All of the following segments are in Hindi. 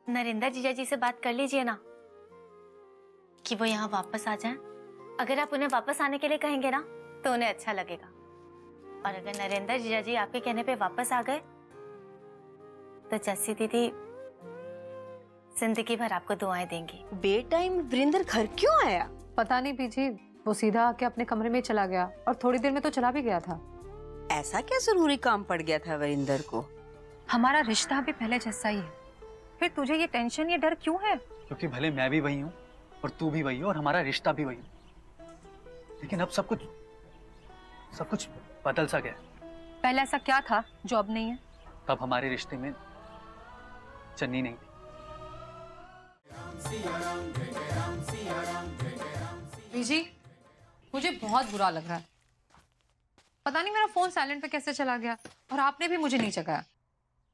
नरेंद्र जीजा जी से बात कर लीजिए ना कि वो यहाँ वापस आ जाएं। अगर आप उन्हें वापस आने के लिए कहेंगे ना तो उन्हें अच्छा लगेगा, और अगर नरेंद्र जीजा जी आपके कहने पे वापस आ गए तो जस्सी दीदी जिंदगी भर आपको दुआएं देंगी। बेटाइम वीरेंद्र घर क्यों आया? पता नहीं बीजी, वो सीधा आके अपने कमरे में चला गया और थोड़ी देर में तो चला भी गया था। ऐसा क्या जरूरी काम पड़ गया था वीरेंद्र को? हमारा रिश्ता भी पहले जैसा ही है, फिर तुझे ये टेंशन ये डर क्यों है? क्योंकि भले मैं भी वही हूँ और तू भी वही हो और हमारा रिश्ता भी वही, लेकिन अब सब कुछ बदल सा गया। पहले ऐसा क्या था जो अब नहीं है? तब हमारे रिश्ते में चन्नी नहीं थी। बीजी, मुझे बहुत बुरा लग रहा है। पता नहीं मेरा फोन साइलेंट पे कैसे चला गया और आपने भी मुझे नहीं जगाया।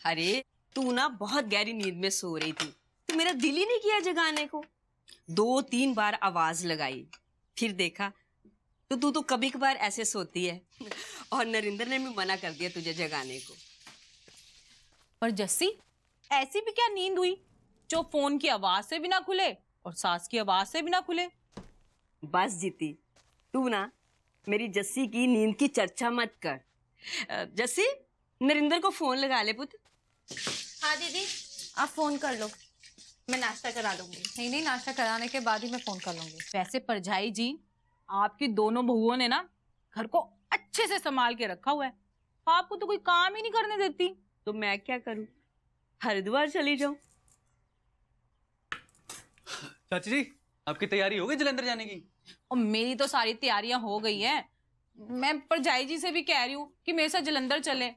अरे तू ना बहुत गहरी नींद में सो रही थी, तो मेरा दिल ही नहीं किया जगाने को। 2-3 बार आवाज लगाई, फिर देखा तो तू तो कभी कभार ऐसे सोती है। और नरेंद्र ने भी मना कर दिया तुझे जगाने को। पर जस्सी, ऐसी भी क्या नींद हुई जो फोन की आवाज से भी ना खुले और सास की आवाज से भी ना खुले? बस जीती, तू ना मेरी जस्सी की नींद की चर्चा मत कर। जस्सी, नरेंद्र को फोन लगा ले पुत्र। हाँ दीदी, आप फोन कर लो, मैं नाश्ता करा लूंगी। नहीं, नाश्ता कराने के बाद ही मैं फोन कर लूंगी। वैसे परछाई जी, आपकी दोनों बहुओं ने ना घर को अच्छे से संभाल के रखा हुआ है, आपको तो कोई काम ही नहीं करने देती। तो मैं क्या करूं, हरिद्वार चली जाऊं? चाची जी, आपकी तैयारी हो गई जलंधर जाने की? और मेरी तो सारी तैयारियां हो गई हैं। मैं परछाई जी से भी कह रही हूँ कि मेरे साथ जलंधर चले,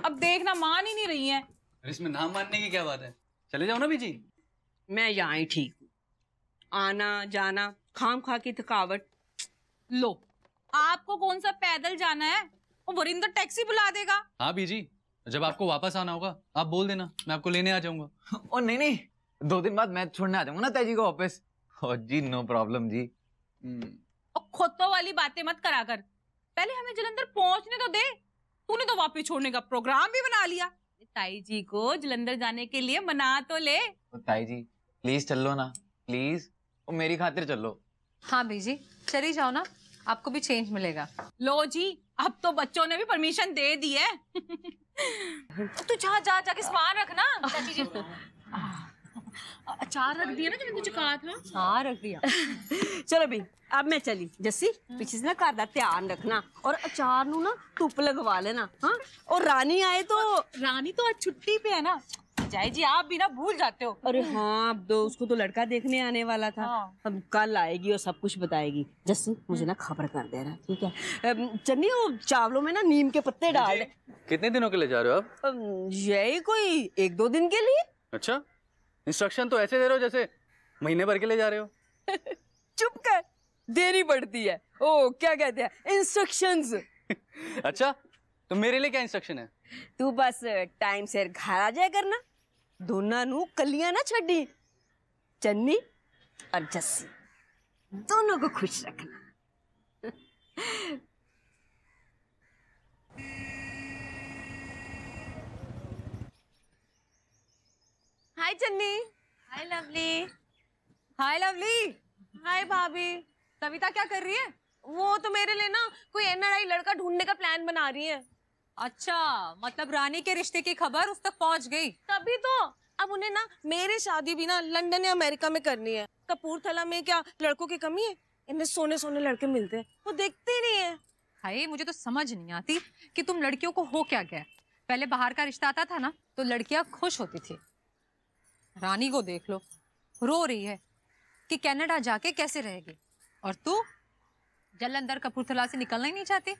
अब देखना मान ही नहीं रही हैं। इसमें नाम मानने की क्या बात है, चले जाओ ना बीजी। मैं यहाँ ही ठीक हूँ, आना जाना खाम खा की थकावट। लो, आपको कौन सा पैदल जाना है, वो वरिंदर टैक्सी बुला देगा। हाँ बीजी, जब आपको वापस आना होगा आप बोल देना, मैं आपको लेने आ जाऊंगा। और नहीं, 2 दिन बाद मैं छोड़ने आ जाऊंगा ना ताई जी को वापस। और जी नो प्रॉब्लम जी। और खुद वाली बातें मत करा कर, पहले हमें जलंधर पहुंचने तो दे। तूने तो वापस छोड़ने का प्रोग्राम भी बना लिया। ताई जी को जलंधर जाने के लिए मना तो ले। ताई जी प्लीज चलो ना, प्लीज, और मेरी खातिर चलो। हाँ बीजी, चली जाओ ना, आपको भी चेंज मिलेगा। लो जी, अब तो बच्चों ने भी परमिशन दे दी है। तू जाके सामान रखना। चाची जी, अचार रख दिया ना जो मैंने तुझे कहा था। हाँ रख दिया। चलो भी, अब मैं चली। जस्सी, पीछे से ना घर दा ध्यान रखना और अचार नू ना धुप लगवा लेना। हाँ, और रानी आए तो। रानी तो आज छुट्टी पे है ना। जय जी, आप भी ना भूल जाते हो। अरे हाँ, अब तो उसको तो लड़का देखने आने वाला था। हाँ। अब कल आएगी और सब कुछ बताएगी। जस्सी, मुझे ना खबर कर देना, ठीक है? चन्नी, वो चावलों में ना नीम के पत्ते डाल दे। कितने दिनों के लिए जा रहे हो आप? यही कोई 1-2 दिन के लिए। अच्छा, इंस्ट्रक्शन तो ऐसे दे रहे हो जैसे महीने भर के लिए जा रहे हो। चुप कर, देनी पड़ती है। ओ क्या कहते हैं, इंस्ट्रक्शंस। अच्छा, तो मेरे लिए क्या इंस्ट्रक्शन है? तू बस टाइम से घर आ जाया करना। दोनों नू कलियां ना छड़ी, चन्नी और जस्सी दोनों को खुश रखना। हाय चन्नी। हाय लवली। हाय लवली। हाय भाभी। कविता क्या कर रही है? वो तो मेरे लिए ना कोई एनआरआई लड़का ढूंढने का प्लान बना रही है। अच्छा, मतलब रानी के रिश्ते की खबर उस तक पहुंच गई। तभी तो अब उन्हें ना मेरी शादी भी ना लंदन या अमेरिका में करनी है। कपूरथला में क्या लड़कों की कमी है? इन्हें सोने सोने लड़के मिलते हैं, वो देखते ही नहीं है। हाय, मुझे तो समझ नहीं आती कि तुम लड़कियों को हो क्या गया। पहले बाहर का रिश्ता आता था ना तो लड़कियां खुश होती थी। रानी को देख लो, रो रही है कि कनाडा जाके कैसे रहेगी, और तू जलंधर कपूरथला से निकलना ही नहीं चाहती।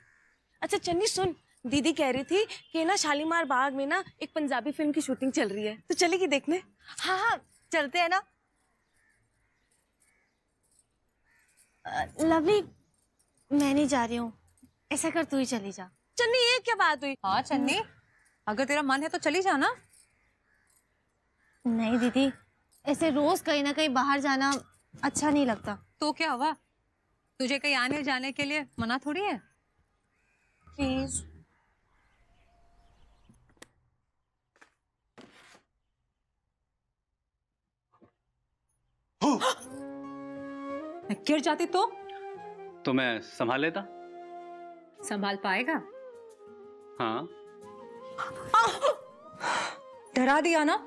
अच्छा चन्नी सुन, दीदी कह रही थी कि ना शालीमार बाग में ना एक पंजाबी फिल्म की शूटिंग चल रही है, तो चलेगी देखने? हाँ हाँ चलते हैं ना। लवली, मैं नहीं जा रही हूँ, ऐसा कर तू ही चली जा। चन्नी, ये क्या बात हुई? हाँ चन्नी, अगर तेरा मन है तो चली जाना। नहीं दीदी, ऐसे रोज कहीं ना कहीं बाहर जाना अच्छा नहीं लगता। तो क्या हुआ, तुझे कहीं आने जाने के लिए मना थोड़ी है। प्लीज। मैं गिर जाती तो मैं संभाल लेता। संभाल पाएगा? हाँ। डरा दिया ना।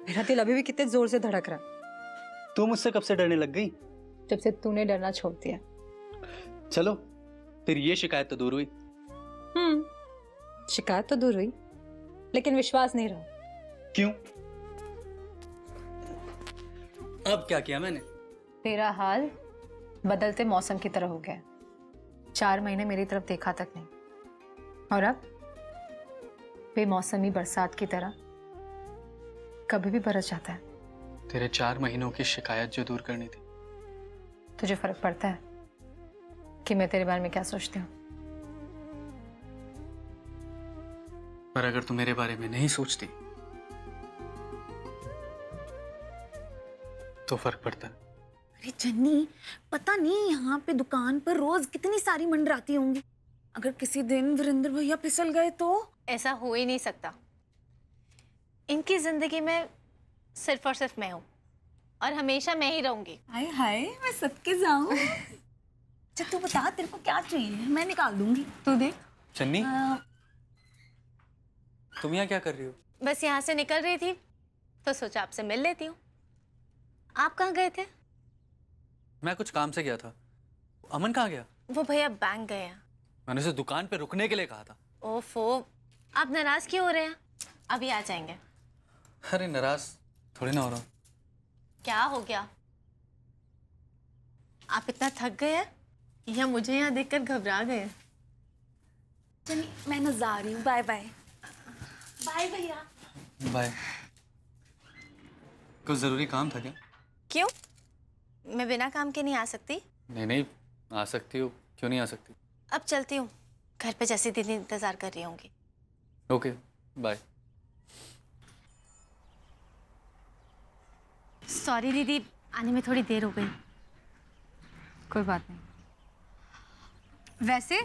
मेरा दिल अभी भी कितने जोर से धड़क रहा है। तू मुझसे कब से डरने लग गई? जब से तूने डरना छोड़ दिया। चलो फिर ये शिकायत तो दूर हुई। शिकायत तो दूर हुई, लेकिन विश्वास नहीं रहा। क्यों? अब क्या किया मैंने? तेरा हाल बदलते मौसम की तरह हो गया। 4 महीने मेरी तरफ देखा तक नहीं, और अब बेमौसमी बरसात की तरह कभी भी बरस जाता है। तेरे 4 महीनों की शिकायत जो दूर करनी थी। तुझे फर्क पड़ता है कि मैं तेरे बारे में क्या सोचती हूँ? पर अगर तू मेरे बारे में नहीं सोचती तो फर्क पड़ता है। अरे चन्नी, पता नहीं यहाँ पे दुकान पर रोज कितनी सारी मंडराती होंगी। अगर किसी दिन वीरेंद्र भैया फिसल गए तो? ऐसा हो ही नहीं सकता। इनकी जिंदगी में सिर्फ और सिर्फ मैं हूँ, और हमेशा मैं ही रहूंगी। हाय हाय, मैं सबके जाऊँ। अच्छा तू बता, तेरे को क्या चाहिए, मैं निकाल दूंगी। तू देख। चन्नी, तुम यहाँ क्या कर रही हो? बस यहाँ से निकल रही थी तो सोचा आपसे मिल लेती हूँ। आप कहाँ गए थे? मैं कुछ काम से गया था। अमन कहाँ गया? वो भैया बैंक गए हैं। मैंने उसे दुकान पे रुकने के लिए कहा था। ओफो, आप नाराज क्यों हो रहे हैं? अभी आ जाएंगे। अरे नाराज थोड़ी ना हो रहा हूँ। क्या हो गया? आप इतना थक गए हैं या मुझे यहाँ देखकर घबरा गए? चन्नी मैं न जा रही हूँ, बाय बाय। बाय भैया। बाय। कुछ जरूरी काम था क्या? क्यों? मैं बिना काम के नहीं आ सकती? नहीं नहीं, आ सकती हो, क्यों नहीं आ सकती? अब चलती हूँ, घर पे जैसी दीदी इंतजार कर रही होंगी। Okay bye. सॉरी दीदी, आने में थोड़ी देर हो गई। कोई बात नहीं। वैसे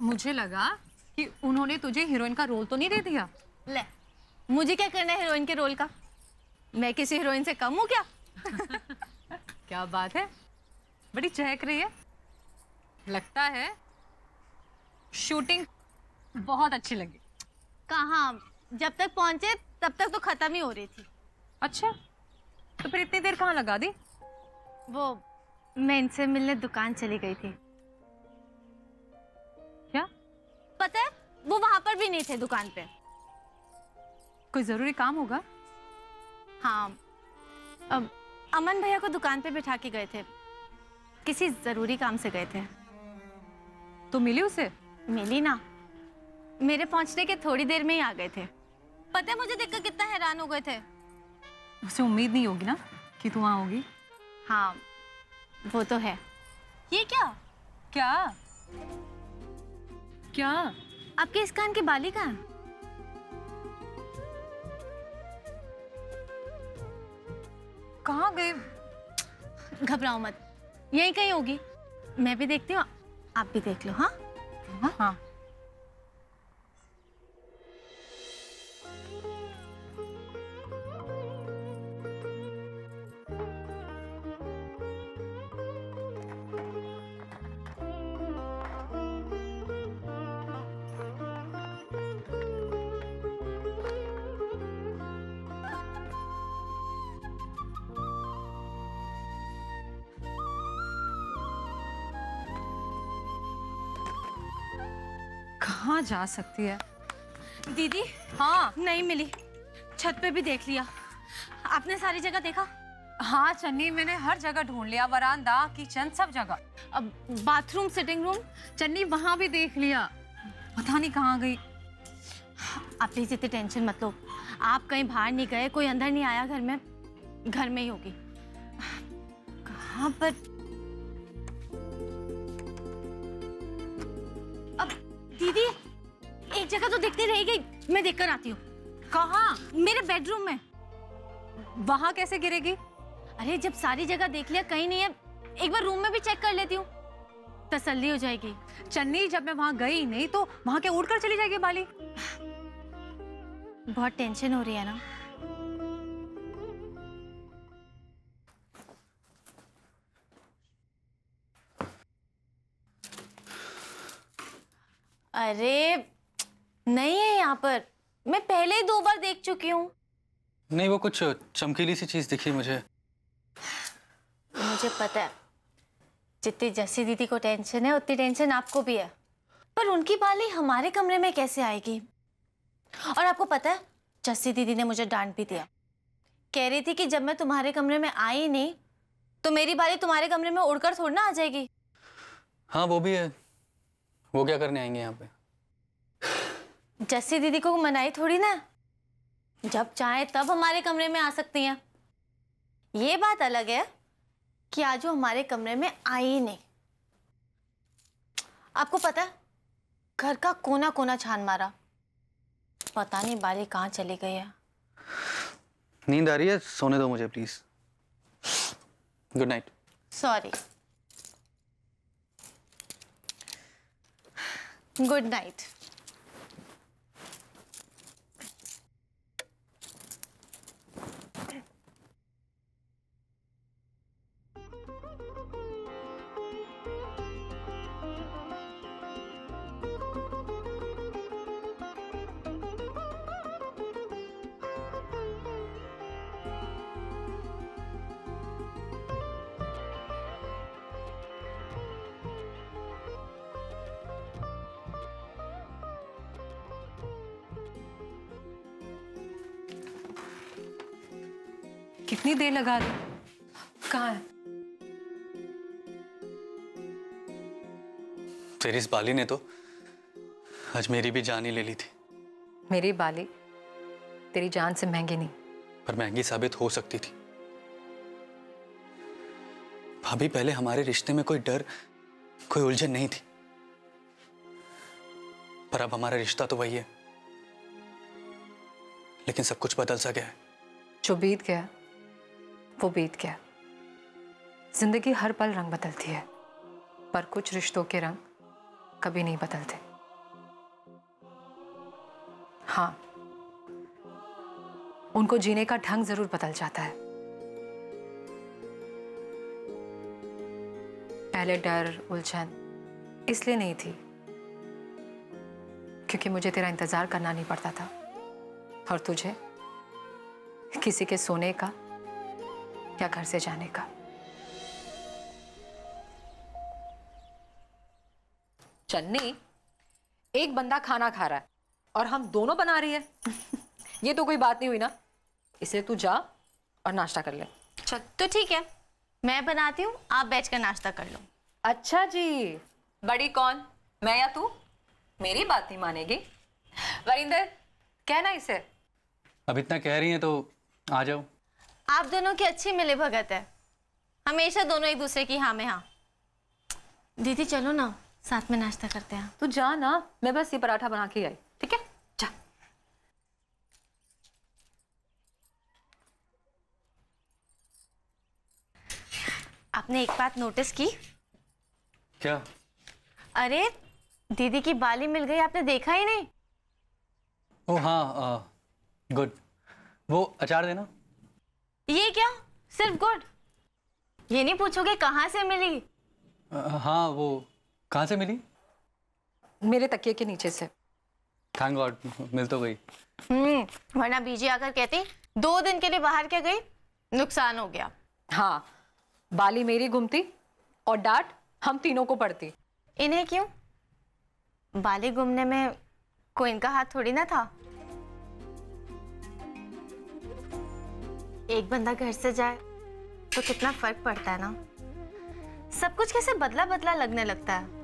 मुझे लगा कि उन्होंने तुझे हीरोइन का रोल तो नहीं दे दिया। ले, मुझे क्या करना है हीरोइन के रोल का? मैं किसी हीरोइन से कम हूँ क्या? क्या बात है, बड़ी चहक रही है। लगता है शूटिंग बहुत अच्छी लगी। कहाँ, जब तक पहुंचे तब तक तो खत्म ही हो रही थी। अच्छा, तो फिर इतनी देर कहाँ लगा दी? वो मैं इनसे मिलने दुकान चली गई थी। क्या? पता है, वो वहां पर भी नहीं थे दुकान पे। कोई जरूरी काम होगा? हाँ, अब अमन भैया को दुकान पे बिठा के गए थे, किसी जरूरी काम से गए थे। तो मिली उसे? मिली ना, मेरे पहुंचने के थोड़ी देर में ही आ गए थे। पता है मुझे देखकर कितना हैरान हो गए थे। उसे उम्मीद नहीं होगी ना कि तू वहां होगी। हाँ वो तो है। ये क्या? क्या क्या? आपके इस कान की बाली कहाँ है? कहाँ गए? घबराओ मत, यहीं कहीं होगी। मैं भी देखती हूँ, आप भी देख लो। हाँ हाँ। कहाँ जा सकती है? दीदी, हाँ नहीं मिली। छत पे भी देख लिया। आपने सारी जगह देखा? हाँ चन्नी, मैंने हर जगह ढूंढ लिया, वरांडा, किचन, सब जगह। अब बाथरूम, सिटिंग रूम। चन्नी वहां भी देख लिया, पता नहीं कहाँ गई। आप प्लीज इतनी टेंशन मत लो। आप कहीं बाहर नहीं गए, कोई अंदर नहीं आया घर में, घर में ही होगी। कहाँ पर? अब दीदी, एक जगह तो दिखती रहेगी, मैं देखकर आती हूँ। कहाँ? मेरे बेडरूम में। वहां कैसे गिरेगी? अरे जब सारी जगह देख लिया, कहीं नहीं है, एक बार रूम में भी चेक कर लेती हूँ, तसल्ली हो जाएगी। चन्नी, जब मैं वहां गई नहीं तो वहां क्या उड़कर चली जाएगी बाली? बहुत टेंशन हो रही है ना। अरे नहीं है यहाँ पर, मैं पहले ही 2 बार देख चुकी हूँ। नहीं, वो कुछ चमकीली सी चीज दिखी मुझे। मुझे पता है, जितनी जस्सी दीदी को टेंशन है उतनी टेंशन आपको भी है। पर उनकी बाली हमारे कमरे में कैसे आएगी? और आपको पता है, जस्सी दीदी ने मुझे डांट भी दिया। कह रही थी कि जब मैं तुम्हारे कमरे में आई नहीं तो मेरी बाली तुम्हारे कमरे में उड़कर थोड़ी ना आ जाएगी। हाँ वो भी है, वो क्या करने आएंगे यहाँ पे? जस्सी दीदी को मनाई थोड़ी ना, जब चाहे तब हमारे कमरे में आ सकती हैं। ये बात अलग है कि आज वो हमारे कमरे में आई ही नहीं। आपको पता है, घर का कोना कोना छान मारा, पता नहीं बाली कहाँ चली गई है। नींद आ रही है, सोने दो मुझे please. Good night. Sorry, good night. कितनी देर लगा दी? कहाँ है? तेरी इस बाली ने तो आज मेरी भी जान ही ले ली थी। मेरी बाली तेरी जान से महंगी नहीं। पर महंगी साबित हो सकती थी। भाभी, पहले हमारे रिश्ते में कोई डर, कोई उलझन नहीं थी, पर अब हमारा रिश्ता तो वही है। लेकिन सब कुछ बदल सा गया है। जो बीत गया वो बीत गया। जिंदगी हर पल रंग बदलती है, पर कुछ रिश्तों के रंग कभी नहीं बदलते। हाँ, उनको जीने का ढंग जरूर बदल जाता है। पहले डर, उलझन इसलिए नहीं थी क्योंकि मुझे तेरा इंतजार करना नहीं पड़ता था, और तुझे किसी के सोने का या घर से जाने का। चन्नी, एक बंदा खाना खा रहा है और हम दोनों बना रही है। ये तो कोई बात नहीं हुई ना। इसलिए तू जा और नाश्ता कर ले। चल तो ठीक है, मैं बनाती हूँ, आप बैठकर नाश्ता कर लो। अच्छा जी, बड़ी कौन, मैं या तू? मेरी बात नहीं मानेगी। वरिंदर, कहना इसे। अब इतना कह रही हैं तो आ जाओ। आप दोनों की अच्छी मिली भगत है, हमेशा दोनों एक दूसरे की हाँ में हाँ। दीदी चलो ना, साथ में नाश्ता करते हैं। तू जा ना, मैं बस ये पराठा बना के आई। ठीक है, जा। आपने एक बात नोटिस की? क्या? अरे दीदी की बाली मिल गई, आपने देखा ही नहीं? ओ हाँ, गुड। वो अचार देना। ये क्या, सिर्फ गुड? ये नहीं पूछोगे कहाँ से मिली? हाँ, वो कहाँ से मिली? मेरे तकिए के नीचे से। थैंक गॉड, मिल तो गई। वरना बीजी आकर कहती 2 दिन के लिए बाहर क्या गई, नुकसान हो गया। हाँ, बाली मेरी घूमती और डांट हम तीनों को पड़ती। इन्हें क्यों? बाली घूमने में कोई इनका हाथ थोड़ी ना था। एक बंदा घर से जाए तो कितना फर्क पड़ता है ना। सब कुछ कैसे बदला बदला लगने लगता है।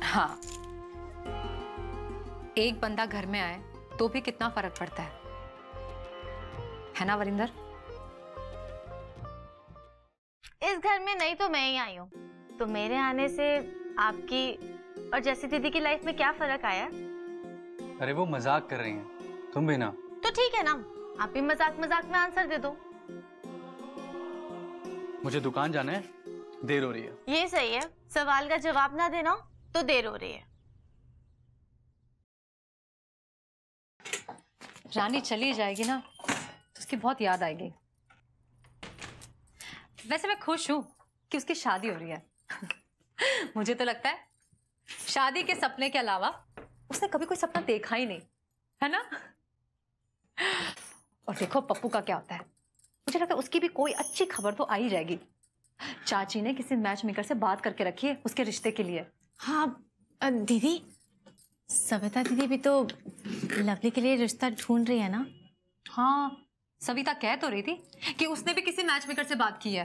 हाँ, एक बंदा घर में आए तो भी कितना फर्क पड़ता है ना वरिंदर? इस घर में नहीं तो मैं ही आई हूँ, तो मेरे आने से आपकी और जैसी दीदी की लाइफ में क्या फर्क आया? अरे वो मजाक कर रही हैं, तुम भी ना। तो ठीक है ना, आप भी मजाक मजाक में आंसर दे दो। मुझे दुकान जाना है, देर हो रही है। ये सही है, सवाल का जवाब ना देना तो देर हो रही है। रानी चली जाएगी ना तो उसकी बहुत याद आएगी। वैसे मैं खुश हूं कि उसकी शादी हो रही है। मुझे तो लगता है शादी के सपने के अलावा उसने कभी कोई सपना देखा ही नहीं, है ना? और देखो पप्पू का क्या होता है, मुझे लगता है उसकी भी कोई अच्छी खबर तो आ ही जाएगी। चाची ने किसी मैच मेकर से बात करके रखी है उसके रिश्ते के लिए। हाँ दीदी, सविता दीदी भी तो लवली के लिए रिश्ता ढूंढ रही है ना? हाँ, सविता कह तो रही थी कि उसने भी किसी मैच मेकर से बात की है।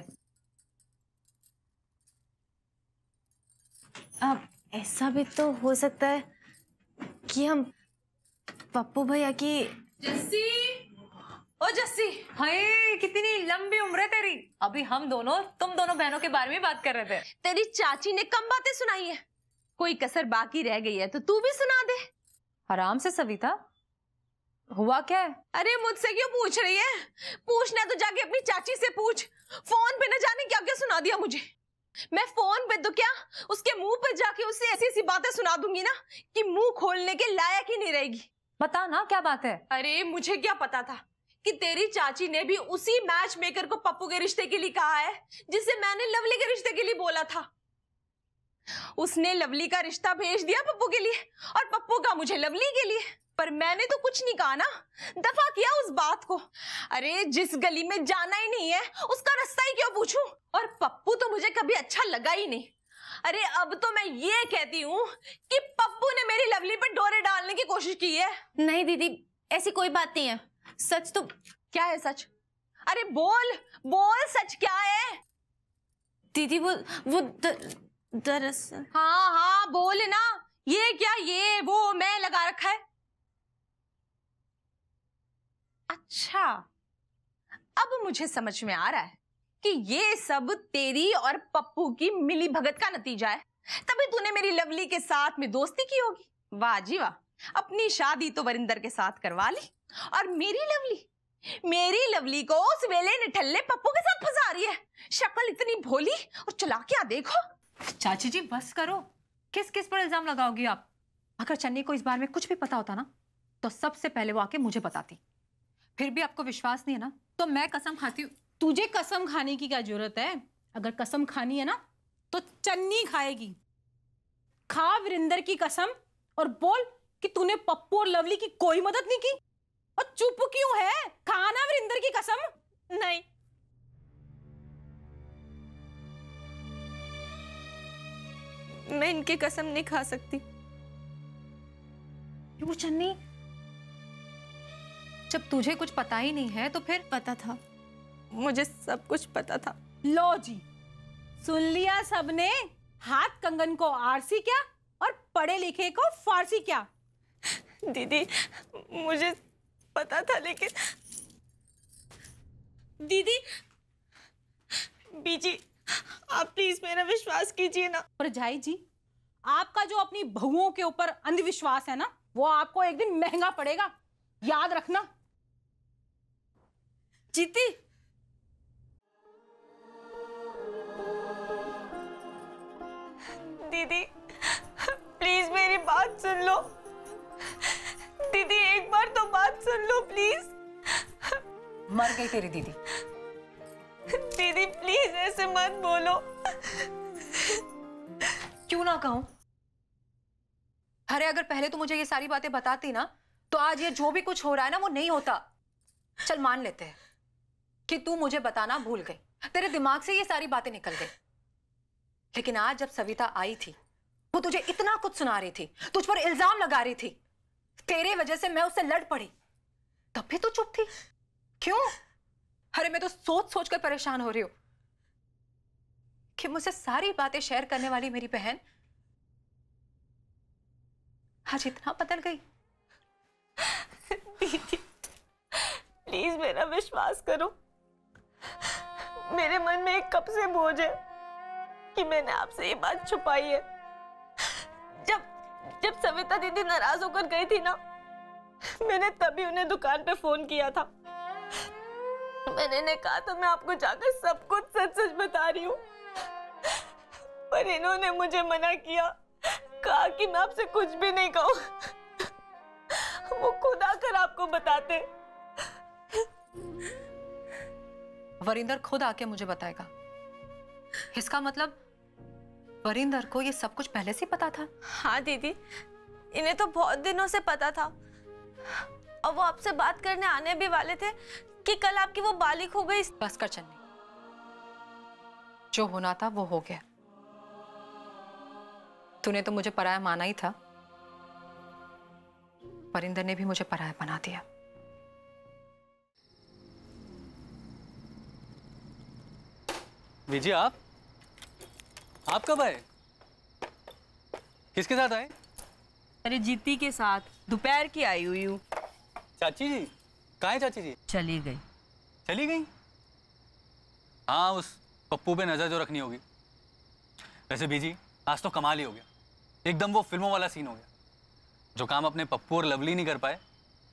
अब ऐसा भी तो हो सकता है कि हम पप्पू भैया की। जस्सी, ओ जस्सी, हाय कितनी लंबी उम्र है तेरी। अभी हम दोनों तुम दोनों बहनों के बारे में बात कर रहे थे। तेरी चाची ने कम बातें सुनाई है, कोई कसर बाकी रह गई है तो तू भी सुना दे। आराम से सविता, हुआ क्या है? अरे मुझसे क्यों पूछ रही है? पूछना तो जाके अपनी चाची से पूछ। फोन पे न जाने क्या क्या सुना दिया मुझे। मैं फोन पे तो क्या, उसके मुंह पे जाके उससे ऐसी ऐसी बातें सुना दूंगी ना कि मुंह खोलने के लायक ही नहीं रहेगी। बता ना क्या बात है। अरे मुझे क्या पता था कि तेरी चाची ने भी उसी मैच मेकर को पप्पू के रिश्ते के लिए कहा है जिसे मैंने लवली के रिश्ते के लिए बोला था। उसने लवली का रिश्ता भेज दिया पप्पू के लिए और पप्पू का मुझे लवली के लिए, पर मैंने तो कुछ नहीं कहा ना, दफा किया उस बात को। अरे जिस गली में जाना ही नहीं है उसका रास्ता ही क्यों पूछूं? और पप्पू तो मुझे कभी अच्छा लगा ही नहीं। अरे अब तो मैं ये कहती हूँ कि पप्पू ने मेरी लवली पर डोरे डालने की कोशिश की है। नहीं दीदी, ऐसी कोई बात नहीं है। सच तो क्या है सच? अरे बोल बोल, सच क्या है? दीदी वो दरअसल। हाँ हाँ बोल ना, ये क्या ये वो मैं लगा रखा है? अच्छा, अब मुझे समझ में आ रहा है कि ये सब तेरी और पप्पू की मिली भगत का नतीजा है, तभी तूने मेरी लवली के साथ में दोस्ती की होगी। वाह जी वाह, अपनी शादी तो वरिंदर के साथ करवा ली और मेरी लवली को उस वेले निठल्ले पप्पू के साथ फंसा रही है। शक्ल इतनी भोली और चालाकियां देखो। चाची जी बस करो, किस किस पर इल्जाम लगाओगी आप? अगर चन्नी को इस बारे में कुछ भी पता होता ना तो सबसे पहले वो आके मुझे बताती। फिर भी आपको विश्वास नहीं है ना, तो मैं कसम खाती हूँ। तुझे कसम खाने की क्या जरूरत है? अगर कसम खानी है ना तो चन्नी खाएगी। खा वीरेंद्र की कसम और बोल कि तूने पप्पू और लवली की कोई मदद नहीं की। और चुप क्यों है? खाना वीरेंद्र की कसम। नहीं, मैं इनकी कसम नहीं खा सकती। क्यों चन्नी? जब तुझे कुछ पता ही नहीं है तो फिर? पता था, मुझे सब कुछ पता था। लो जी, सुन लिया सबने। हाथ कंगन को आरसी क्या और पढ़े लिखे को फारसी क्या? दीदी मुझे पता था, लेकिन दीदी बीजी आप प्लीज मेरा विश्वास कीजिए ना। भरजाई जी, आपका जो अपनी बहुओं के ऊपर अंधविश्वास है ना, वो आपको एक दिन महंगा पड़ेगा, याद रखना। जीती, दीदी प्लीज मेरी बात सुन लो। दीदी एक बार तो बात सुन लो प्लीज। मर गई तेरी दीदी। दीदी प्लीज ऐसे मत बोलो। क्यों ना कहूं? अरे अगर पहले तो मुझे ये सारी बातें बताती ना तो आज ये जो भी कुछ हो रहा है ना वो नहीं होता। चल मान लेते हैं कि तू मुझे बताना भूल गई, तेरे दिमाग से ये सारी बातें निकल गई, लेकिन आज जब सविता आई थी वो तुझे इतना कुछ सुना रही थी, तुझ पर इल्जाम लगा रही थी, तेरे वजह से मैं उससे लड़ पड़ी, तब भी तू चुप थी। क्यों? अरे मैं तो सोच सोच कर परेशान हो रही हूं कि मुझसे सारी बातें शेयर करने वाली मेरी बहन आज इतना बदल गई। दीदी प्लीज मेरा विश्वास करो। मेरे मन में एक कब से बोझ है कि मैंने आपसे ये बात छुपाई है। जब सविता दीदी नाराज होकर गई थी ना, मैंने तभी उन्हें दुकान पे फोन किया था। मैंने कहा था मैं आपको जाकर सब कुछ सच सच बता रही हूँ, पर इन्होंने मुझे मना किया, कहा कि मैं आपसे कुछ भी नहीं कहूँ। वो खुद आकर आपको बताते। वरिंदर खुद आके मुझे बताएगा। इसका मतलब वरिंदर को ये सब कुछ पहले से पता था? हाँ दीदी, इन्हें तो बहुत दिनों से पता था और वो आपसे बात करने आने भी वाले थे कि कल आपकी वो बालिक हो गई। बस कर चन्नी, जो होना था वो हो गया। तूने तो मुझे पराया माना ही था, वरिंदर ने भी मुझे पराया बना दिया। विजय, आप कब आए? किसके साथ आए? अरे जीती के साथ, दोपहर की आई हुई हूँ। चाची जी कहाँ है? चाची जी चली गई। चली गई? हाँ, उस पप्पू पे नजर जो रखनी होगी। वैसे बीजी, आज तो कमाल ही हो गया, एकदम वो फिल्मों वाला सीन हो गया। जो काम अपने पप्पू और लवली नहीं कर पाए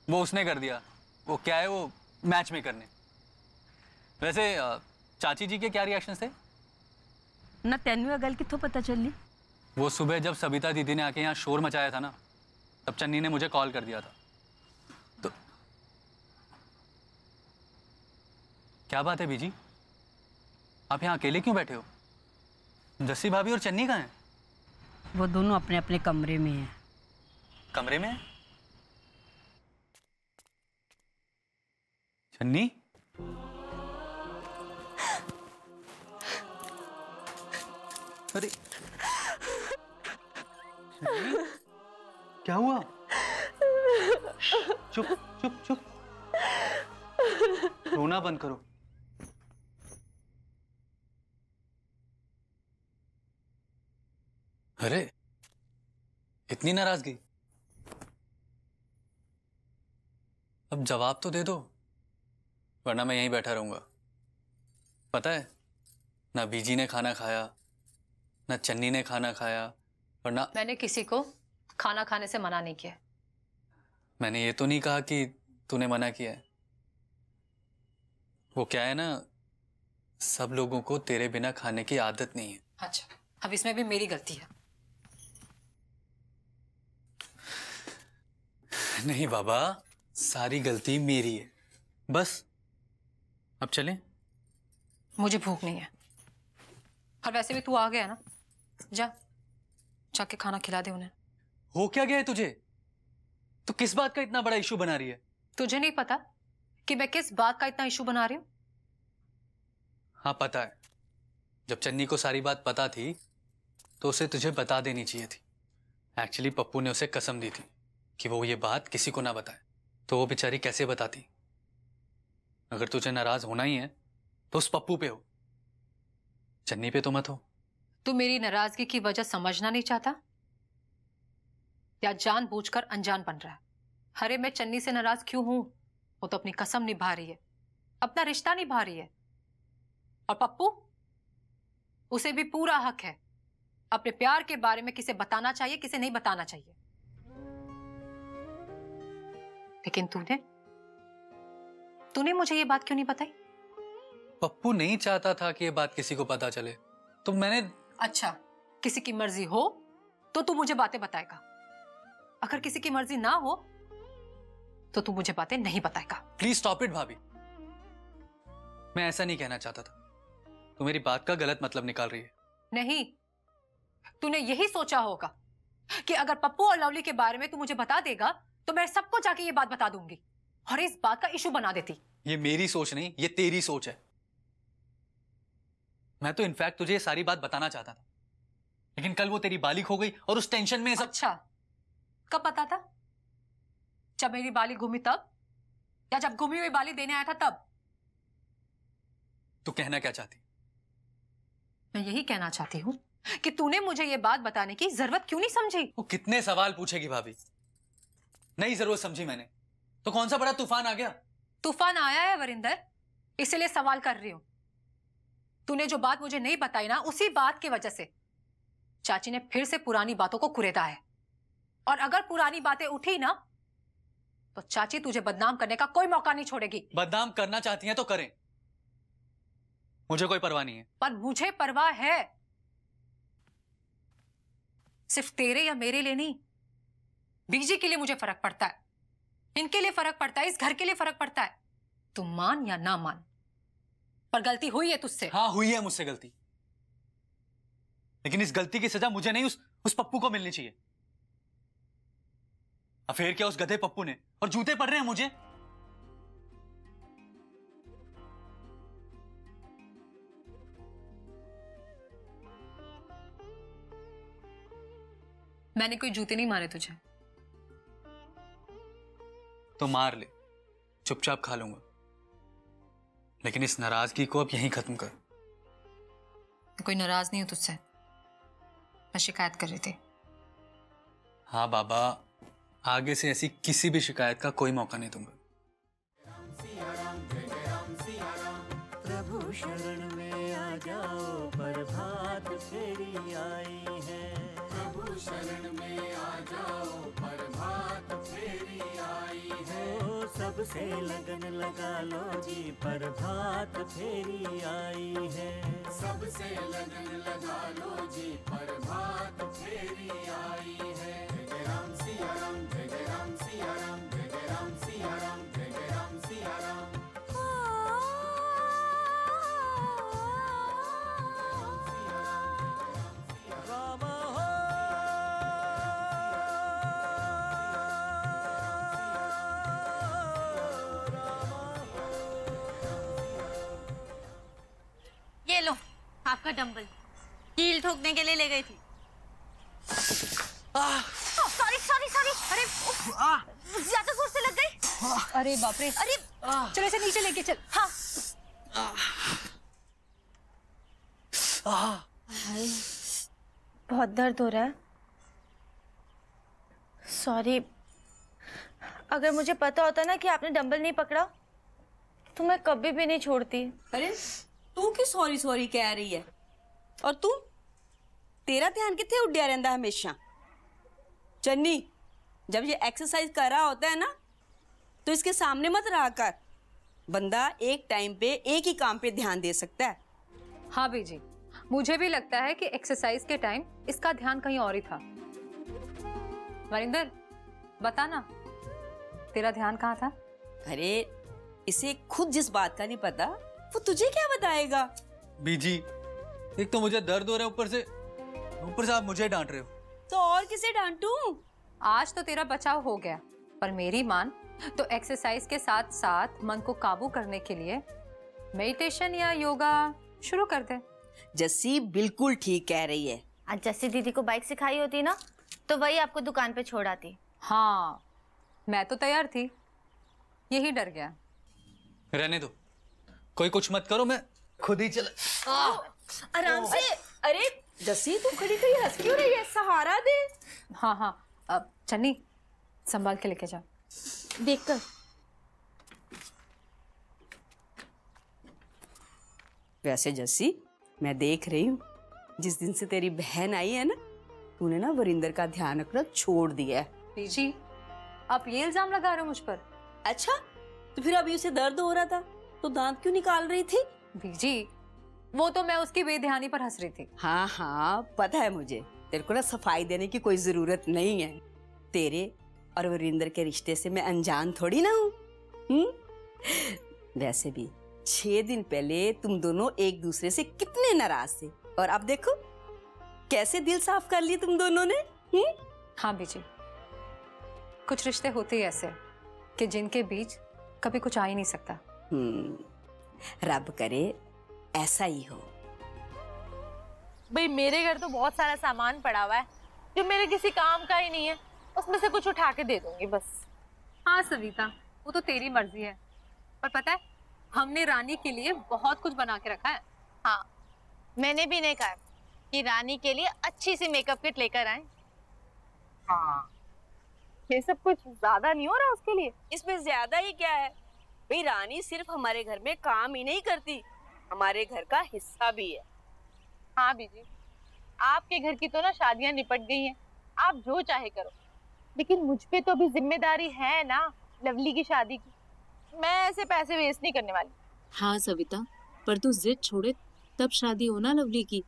वो उसने कर दिया। वो क्या है, वो मैच में करने। वैसे चाची जी के क्या रिएक्शन थे? ना तेनू गल कित्थों पता चली? वो सुबह जब सबिता दीदी ने आके यहाँ शोर मचाया था ना, तब चन्नी ने मुझे कॉल कर दिया था। तो क्या बात है बीजी, आप यहाँ अकेले क्यों बैठे हो? जस्सी भाभी और चन्नी कहाँ हैं? वो दोनों अपने अपने कमरे में हैं। कमरे में? चन्नी, अरे चन्नी, क्या हुआ? चुप चुप चुप, रोना बंद करो। अरे इतनी नाराजगी? अब जवाब तो दे दो, वरना मैं यहीं बैठा रहूंगा। पता है, ना बीजी ने खाना खाया, ना चन्नी ने खाना खाया, और ना मैंने किसी को खाना खाने से मना नहीं किया। मैंने ये तो नहीं कहा कि तूने मना किया है। वो क्या है ना, सब लोगों को तेरे बिना खाने की आदत नहीं है। अच्छा, अब इसमें भी मेरी गलती है? नहीं बाबा, सारी गलती मेरी है। बस अब चलें? मुझे भूख नहीं है, और वैसे भी तू आ गया ना, जाके खाना खिला दे उन्हें। हो क्या गया है तुझे? तो किस बात का इतना बड़ा इशू बना रही है? तुझे नहीं पता कि मैं किस बात का इतना इशू बना रही हूँ? हाँ पता है। जब चन्नी को सारी बात पता थी तो उसे तुझे बता देनी चाहिए थी। एक्चुअली पप्पू ने उसे कसम दी थी कि वो ये बात किसी को ना बताए, तो वो बेचारी कैसे बताती? अगर तुझे नाराज होना ही है तो उस पप्पू पे हो, चन्नी पे तो मत हो। तू मेरी नाराजगी की वजह समझना नहीं चाहता या जानबूझकर अनजान बन रहा है? अरे मैं चन्नी से नाराज क्यों हूं? वो तो अपनी कसम निभा रही है, अपना रिश्ता निभा रही है। और पप्पू, उसे भी पूरा हक है अपने प्यार के बारे में किसे बताना चाहिए, किसे नहीं बताना चाहिए। लेकिन तूने मुझे ये बात क्यों नहीं बताई? पप्पू नहीं चाहता था कि ये बात किसी को पता चले, तो मैंने... अच्छा, किसी की मर्जी हो तो तू मुझे बातें बताएगा, अगर किसी की मर्जी ना हो तो तू मुझे बातें नहीं बताएगा। प्लीज स्टॉप इट भाभी, मैं ऐसा नहीं कहना चाहता था। तू मेरी बात का गलत मतलब निकाल रही है। नहीं, तूने यही सोचा होगा कि अगर पप्पू और लवली के बारे में तू मुझे बता देगा तो मैं सबको जाके ये बात बता दूंगी और इस बात का इशू बना देती। ये मेरी सोच नहीं, ये तेरी सोच है। मैं तो इनफैक्ट तुझे ये सारी बात बताना चाहता था, लेकिन कल वो तेरी बालिक हो गई और उस टेंशन में सब... अच्छा, कब पता था? जब मेरी बाली घूमी तब, या जब घूमी हुई बाली देने आया था तब? तू कहना क्या चाहती? मैं यही कहना चाहती हूँ कि तूने मुझे ये बात बताने की जरूरत क्यों नहीं समझी? वो कितने सवाल पूछेगी भाभी? नहीं जरूरत समझी मैंने तो कौन सा बड़ा तूफान आ गया? तूफान आया है वरिंदर, इसलिए सवाल कर रही हूं। तूने जो बात मुझे नहीं बताई ना, उसी बात की वजह से चाची ने फिर से पुरानी बातों को कुरेदा है। और अगर पुरानी बातें उठी ना तो चाची तुझे बदनाम करने का कोई मौका नहीं छोड़ेगी। बदनाम करना चाहती हैं तो करें, मुझे कोई परवाह नहीं है। पर मुझे परवाह है, सिर्फ तेरे या मेरे लिए नहीं, बीजी के लिए मुझे फर्क पड़ता है, इनके लिए फर्क पड़ता है, इस घर के लिए फर्क पड़ता है। तुम मान या ना मान, पर गलती हुई है तुझसे। हाँ हुई है मुझसे गलती, लेकिन इस गलती की सजा मुझे नहीं, उस पप्पू को मिलनी चाहिए। अफेयर किया उस गधे पप्पू ने और जूते पड़ रहे हैं मुझे। मैंने कोई जूते नहीं मारे तुझे। तो मार ले, चुपचाप खा लूंगा, लेकिन इस नाराजगी को अब यहीं खत्म कर। कोई नाराज नहीं हूं तुझसे, मैं शिकायत कर रही थी। हाँ बाबा, आगे से ऐसी किसी भी शिकायत का कोई मौका नहीं दूंगा। प्रभु शरण में आ जाओ, प्रभात फेरी आई है। प्रभु शरण में आ जाओ, प्रभात फेरी आई है। ओ सबसे लगन लगा लो जी, प्रभात फेरी आई है। सबसे लगन लगा लो जी, प्रभात फेरी आई है। जय राम सिया राम, जय राम सिया राम, जय राम सिया राम, जय राम सिया राम। ये लो आपका डंबल, कील ठोकने के लिए ले गई थी। सॉरी सॉरी सॉरी, अरे ज्यादा जोर से लग गई। अरे बाप रे, अरे चल इसे नीचे लेके चल। हाँ बहुत दर्द हो रहा है। सॉरी, अगर मुझे पता होता ना कि आपने डंबल नहीं पकड़ा तो मैं कभी भी नहीं छोड़ती। अरे तू क्यों सॉरी सॉरी कह रही है? और तू, तेरा ध्यान कितने उड्या रहता हमेशा? चन्नी, जब ये एक्सरसाइज कर रहा होता है ना तो इसके सामने मत रहा कर। बंदा एक टाइम पे एक ही काम पे ध्यान दे सकता है। हाँ बीजी, मुझे भी लगता है कि एक्सरसाइज के टाइम इसका ध्यान कहीं और ही था। वरिंदर, बता ना, तेरा ध्यान कहाँ था? अरे इसे खुद जिस बात का नहीं पता वो तुझे क्या बताएगा? बीजी, एक तो मुझे दर्द हो रहा है, ऊपर से आप मुझे डांट रहे हो। तो और किसे डांटूं? आज तो तेरा बचाव हो गया, पर मेरी मान तो एक्सरसाइज के साथ साथ मन को काबू करने के लिए मेडिटेशन या योगा शुरू कर दे। जस्सी बिल्कुल ठीक कह रही है। आज जस्सी दीदी को बाइक सिखाई होती ना तो वही आपको दुकान पे छोड़ आती। हाँ, मैं तो तैयार थी, यही डर गया। रहने दो, कोई कुछ मत करो, मैं खुद ही चला। आराम से। अरे जस्सी, तू खड़ी खड़ी हंस क्यों रही है? सहारा दे। हाँ हाँ, अब चन्नी संभाल के लेके जा। देखकर वैसे जस्सी, मैं देख रही हूँ जिस दिन से तेरी बहन आई है ना, तूने ना वरिंदर का ध्यान रखना छोड़ दिया है। बीजी, आप ये इल्जाम लगा रहे हो मुझ पर? अच्छा, तो फिर अभी उसे दर्द हो रहा था तो दांत क्यों निकाल रही थी? बीजी, वो तो मैं उसकी बेध्यानी पर हंस रही थी। हाँ हाँ, पता है मुझे। तेरे को ना सफाई देने की कोई जरूरत नहीं है। तेरे और वरिंदर के रिश्ते से मैं अनजान थोड़ी ना हूँ। वैसे भी 6 दिन पहले तुम दोनों एक दूसरे से कितने नाराज थे, और अब देखो कैसे दिल साफ कर लिए तुम दोनों ने। हाँ बीजी, कुछ रिश्ते होते ही ऐसे कि जिनके बीच कभी कुछ आ ही नहीं सकता। रब करे ऐसा ही हो। भाई मेरे घर तो बहुत सारा सामान पड़ा हुआ है जो मेरे किसी काम का ही नहीं है, उसमें से कुछ उठा के दे दूंगी बस। हाँ सविता, वो तो तेरी मर्जी है, पर पता है हमने रानी के लिए बहुत कुछ बना के रखा है। हाँ, मैंने भी नहीं कहा कि रानी के लिए अच्छी सी मेकअप किट लेकर आए। हाँ, ये सब कुछ ज्यादा नहीं हो रहा उसके लिए? इसमें ज्यादा ही क्या है भाई? रानी सिर्फ हमारे घर में काम ही नहीं करती, हमारे घर का हिस्सा भी है। हाँ बीजी, आपके घर की तो ना शादियां निपट गई हैं, आप जो चाहे करो, लेकिन मुझ पे तो अभी जिम्मेदारी है ना लवली की शादी की। मैं ऐसे पैसे वेस्ट नहीं करने वाली। हाँ सविता, पर तू जिद छोड़े तब शादी हो ना लवली की।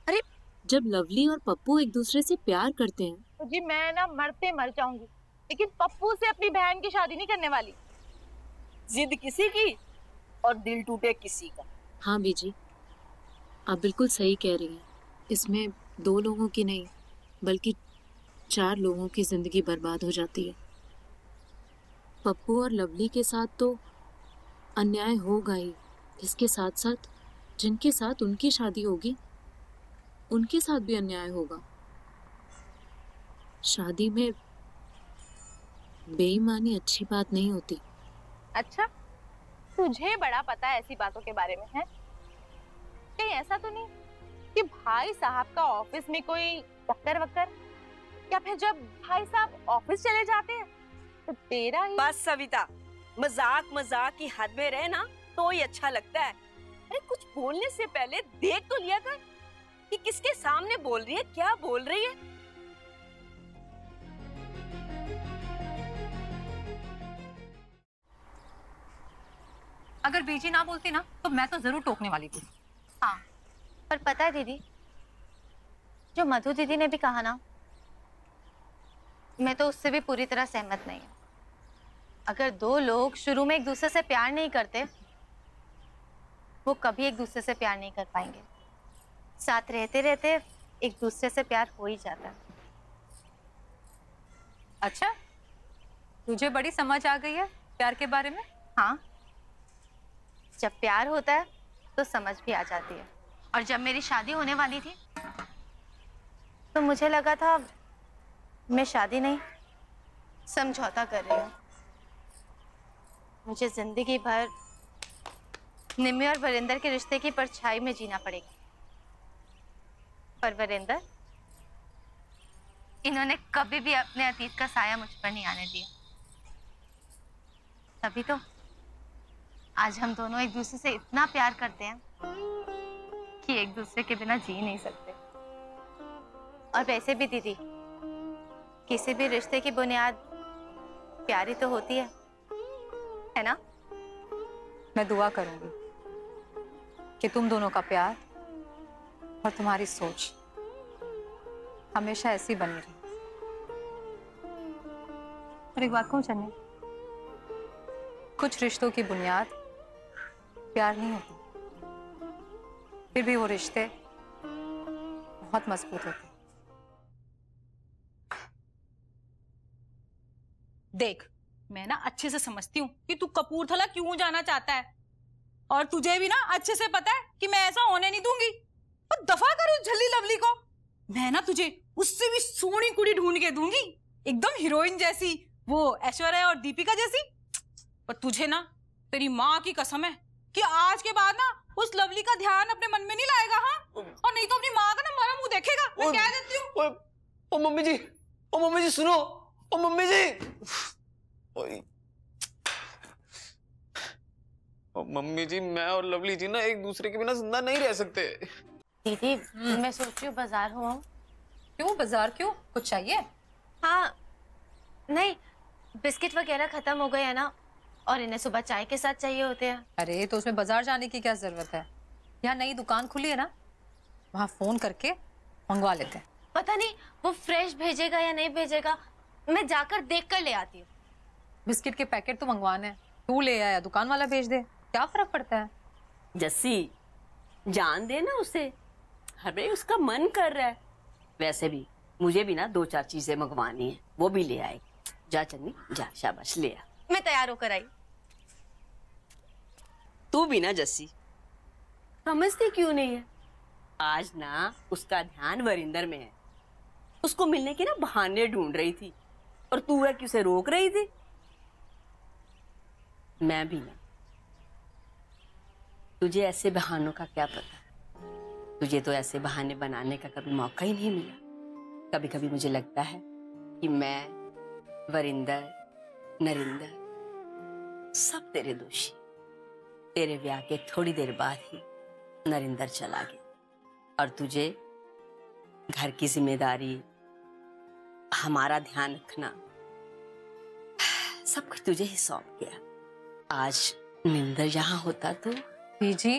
अरे जब लवली और पप्पू एक दूसरे से प्यार करते हैं तो जी मैं ना मरते मर जाऊंगी, लेकिन पप्पू से अपनी बहन की शादी नहीं करने वाली। जिद किसी की और दिल टूटे किसी का। हाँ बीजी, आप बिल्कुल सही कह रही हैं, इसमें 2 लोगों की नहीं बल्कि 4 लोगों की जिंदगी बर्बाद हो जाती है। पप्पू और लवली के साथ तो अन्याय होगा ही, इसके साथ साथ जिनके साथ उनकी शादी होगी उनके साथ भी अन्याय होगा। शादी में बेईमानी अच्छी बात नहीं होती। अच्छा, तुझे बड़ा पता है ऐसी बातों के बारे में, है? कहीं ऐसा तो नहीं कि भाई साहब का ऑफिस में कोई टक्कर वक्कर, या फिर जब भाई साहब ऑफिस चले जाते हैं तो तेरा ही... बस सविता, मजाक मजाक की हद में रहे ना तो ही अच्छा लगता है। अरे कुछ बोलने से पहले देख तो लिया कर कि किसके सामने बोल रही है, क्या बोल रही है। अगर बीजी ना बोलती ना तो मैं तो जरूर टोकने वाली थी। हाँ, पर पता है दीदी, जो मधु दीदी ने भी कहा ना, मैं तो उससे भी पूरी तरह सहमत नहीं हूँ। अगर 2 लोग शुरू में एक दूसरे से प्यार नहीं करते, वो कभी एक दूसरे से प्यार नहीं कर पाएंगे। साथ रहते रहते एक दूसरे से प्यार हो ही जाता है। अच्छा, तुझे बड़ी समझ आ गई है प्यार के बारे में। हाँ, जब प्यार होता है तो समझ भी आ जाती है। और जब मेरी शादी होने वाली थी तो मुझे लगा था मैं शादी नहीं, समझौता कर रही हूँ। मुझे जिंदगी भर निम्मी और वरिंदर के रिश्ते की परछाई में जीना पड़ेगा। पर वरिंदर, इन्होंने कभी भी अपने अतीत का साया मुझ पर नहीं आने दिया। तभी तो आज हम दोनों एक दूसरे से इतना प्यार करते हैं कि एक दूसरे के बिना जी नहीं सकते। और वैसे भी दीदी, किसी भी रिश्ते की बुनियाद प्यार ही तो होती है ना? मैं दुआ करूंगी कि तुम दोनों का प्यार और तुम्हारी सोच हमेशा ऐसी बनी रहे। और एक बात कहूं चन्नी, कुछ रिश्तों की बुनियाद प्यार नहीं होती, फिर भी वो रिश्ते बहुत मजबूत होते। देख, मैं ना अच्छे से समझती हूँ कि तू कपूरथला क्यों जाना चाहता है, और तुझे भी ना अच्छे से पता है कि मैं ऐसा होने नहीं दूंगी। और दफा कर उस झल्ली लवली को। मैं ना तुझे उससे भी सोनी कुड़ी ढूंढ के दूंगी, एकदम हीरोइन जैसी, वो ऐश्वर्या और दीपिका जैसी। पर तुझे ना तेरी माँ की कसम है कि आज के बाद ना उस लवली का ध्यान अपने मन में नहीं लाएगा। हाँ, और नहीं तो अपनी माँ का ना मरा मुंह देखेगा। मैं कह देती हूँ। ओ मम्मी जी सुनो, ओ मम्मी जी। ओ मम्मी जी, मैं और लवली जी ना एक दूसरे के बिना जिंदा नहीं रह सकते। दीदी, मैं सोच रही हूँ बाजार हो आऊं। क्यों बाजार, क्यों, कुछ चाहिए? हाँ, नहीं, बिस्किट वगैरह खत्म हो गए हैं ना, और इन्हें सुबह चाय के साथ चाहिए होते हैं। अरे तो उसमें बाजार जाने की क्या जरूरत है? यहाँ नई दुकान खुली है ना, वहाँ फोन करके मंगवा लेते हैं। पता नहीं वो फ्रेश भेजेगा या नहीं भेजेगा, मैं जाकर देख कर ले आती हूँ। बिस्किट के पैकेट तो मंगवाने हैं, तू ले आया दुकान वाला भेज दे, क्या फर्क पड़ता है? जस्सी, जान दे ना उसे, अरे उसका मन कर रहा है। वैसे भी मुझे भी ना 2-4 चीजें मंगवानी है, वो भी ले आए। जा चन्नी जा, शाबाश ले आ। मैं तैयार होकर आई। तू भी ना जस्सी, समझती क्यों नहीं है? आज ना उसका ध्यान वरिंदर में है, उसको मिलने के ना बहाने ढूंढ रही थी, और तू है कि उसे रोक रही थी। मैं भी ना, तुझे ऐसे बहानों का क्या पता, तुझे तो ऐसे बहाने बनाने का कभी मौका ही नहीं मिला। कभी कभी मुझे लगता है कि मैं, वरिंदर, नरिंदर सब तेरे दोषी। तेरे ब्याह के थोड़ी देर बाद ही नरिंदर चला गया और तुझे घर की जिम्मेदारी, हमारा ध्यान रखना, सब कुछ तुझे ही सौंप गया। आज निंदर यहाँ होता तो। बीजी,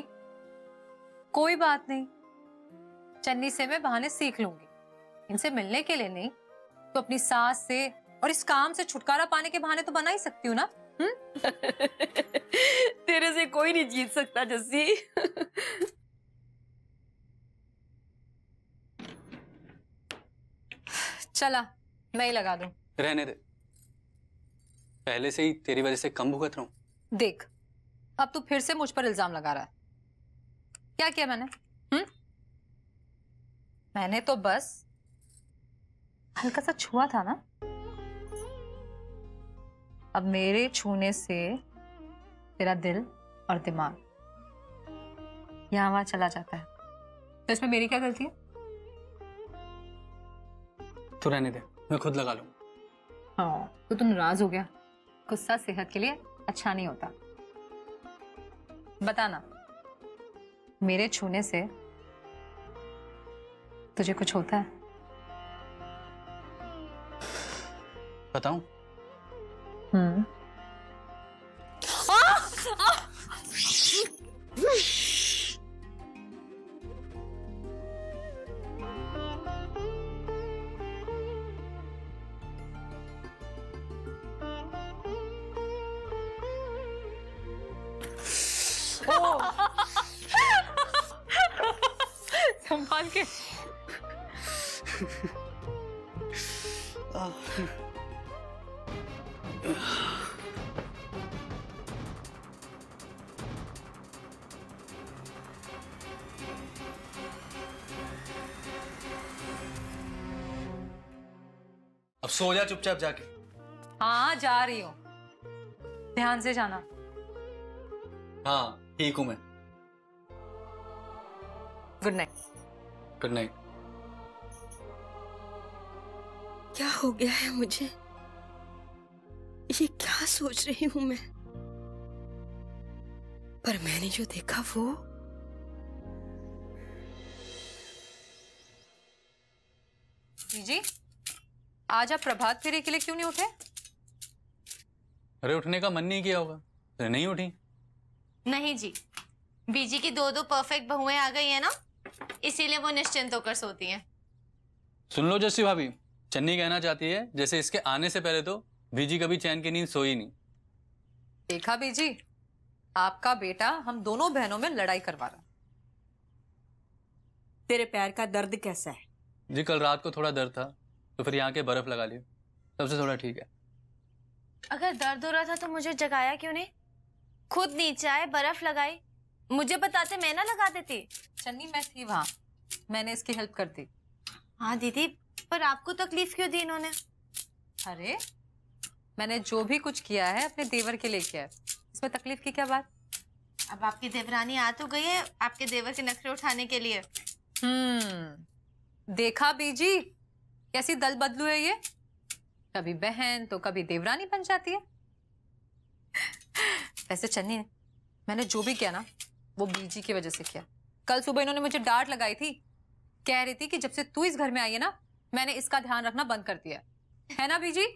कोई बात नहीं, चन्नी से मैं बहाने सीख लूंगी। इनसे मिलने के लिए नहीं तो अपनी सास से और इस काम से छुटकारा पाने के बहाने तो बना ही सकती हूँ ना। तेरे से कोई नहीं जीत सकता जस्सी। चला मैं ही लगा दूं। रहने दे, पहले से ही तेरी वजह से कम भुगत रहा हूं। देख अब तू फिर से मुझ पर इल्जाम लगा रहा है। क्या किया मैंने? मैंने तो बस हल्का सा छुआ था ना। अब मेरे छूने से तेरा दिल और दिमाग यहां वहां चला जाता है, तो इसमें मेरी क्या गलती है? तो रहने दे, मैं खुद लगा लूंगा। हाँ तो तुम नाराज हो गया। गुस्सा सेहत के लिए अच्छा नहीं होता। बताना, मेरे छूने से तुझे कुछ होता है? बताऊं? संभाल के। अब सो जा चुपचाप जाके। हाँ जा रही हूँ, ध्यान से जाना। हाँ ठीक हूं मैं। Good night. Good night. क्या हो गया है मुझे? ये क्या सोच रही हूं मैं? पर मैंने जो देखा वो जी, आज आप प्रभात फेरी के लिए क्यों नहीं उठे? अरे उठने का मन नहीं किया होगा तो नहीं उठी। नहीं जी, बीजी की दो दो परफेक्ट बहुएं आ गई है ना, इसीलिए वो निश्चिंत होकर सोती हैं। सुन लो जस्सी भाभी, चन्नी कहना चाहती है जैसे इसके आने से पहले तो बीजी कभी चैन की नींद सोई नहीं। देखा बीजी, आपका बेटा हम दोनों बहनों में लड़ाई करवा रहा। तेरे पैर का दर्द कैसा है? जी कल रात को थोड़ा दर्द था तो फिर यहाँ के बर्फ लगा लिया, तब से थोड़ा ठीक है। अगर दर्द हो रहा था तो मुझे जगाया क्यों नहीं? खुद नीचे आए, बर्फ लगाई, मुझे बताते मैं ना लगा देती। चन्नी मैं थी वहां, मैंने इसकी हेल्प कर दी। हाँ दीदी, पर आपको तकलीफ क्यों दी इन्होंने? अरे मैंने जो भी कुछ किया है अपने देवर के लिए किया है, इसमें तकलीफ की क्या बात? अब आपकी देवरानी आ तो गई है आपके देवर के नखरे उठाने के लिए। देखा बीजी, कैसी दल बदलू है ये, कभी बहन तो कभी देवरानी बन जाती है। वैसे चन्नी, मैंने जो भी किया ना वो बीजी की वजह से किया। कल सुबह इन्होंने मुझे डांट लगाई थी, कह रही थी कि जब से तू इस घर में आई है ना, मैंने इसका ध्यान रखना बंद कर दिया है ना बीजी?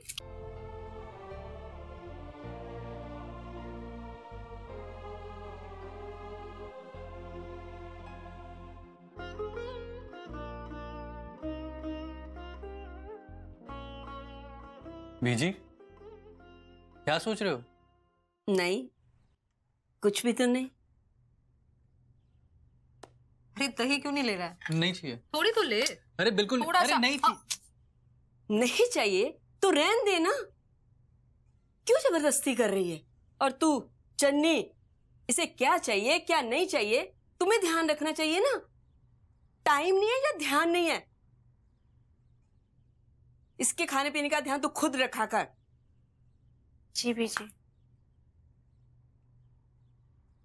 बीजी क्या सोच रहे हो? नहीं, कुछ भी तो नहीं। अरे दही क्यों नहीं ले रहा है? नहीं चाहिए। थोड़ी तो ले। अरे बिल्कुल थोड़ा अरे सा। नहीं चाहिए। नहीं चाहिए तो रहन दे ना, क्यों जबरदस्ती कर रही है? और तू चन्नी, इसे क्या चाहिए क्या नहीं चाहिए तुम्हें ध्यान रखना चाहिए ना। टाइम नहीं है या ध्यान नहीं है? इसके खाने पीने का ध्यान तो खुद रखा कर। जी बीजी।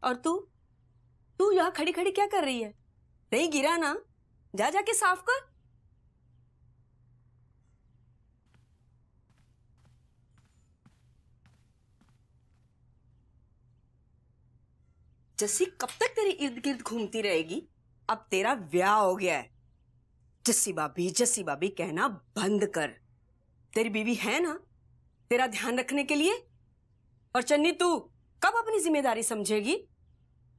और तू यहां खड़ी खड़ी क्या कर रही है? नहीं गिरा ना, जा जाके साफ कर। जस्सी कब तक तेरे इर्द गिर्द घूमती रहेगी? अब तेरा ब्याह हो गया है। जस्सी भाभी कहना बंद कर। तेरी बीवी है ना तेरा ध्यान रखने के लिए। और चन्नी, तू कब अपनी जिम्मेदारी समझेगी?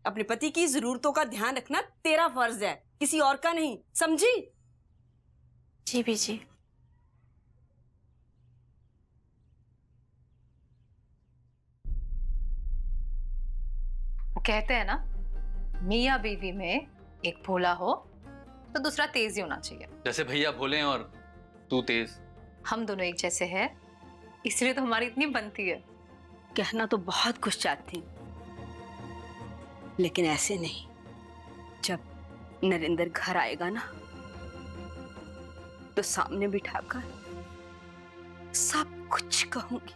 अपने पति की जरूरतों का ध्यान रखना तेरा फर्ज है, किसी और का नहीं, समझी? जी बीजी। कहते हैं ना, मियाँ बीवी में एक भोला हो तो दूसरा तेज ही होना चाहिए। जैसे भैया भोले हैं और तू तेज। हम दोनों एक जैसे हैं, इसलिए तो हमारी इतनी बनती है। कहना तो बहुत कुछ चाहती हूँ, लेकिन ऐसे नहीं। जब नरेंद्र घर आएगा ना, तो सामने बिठाकर सब कुछ कहूंगी।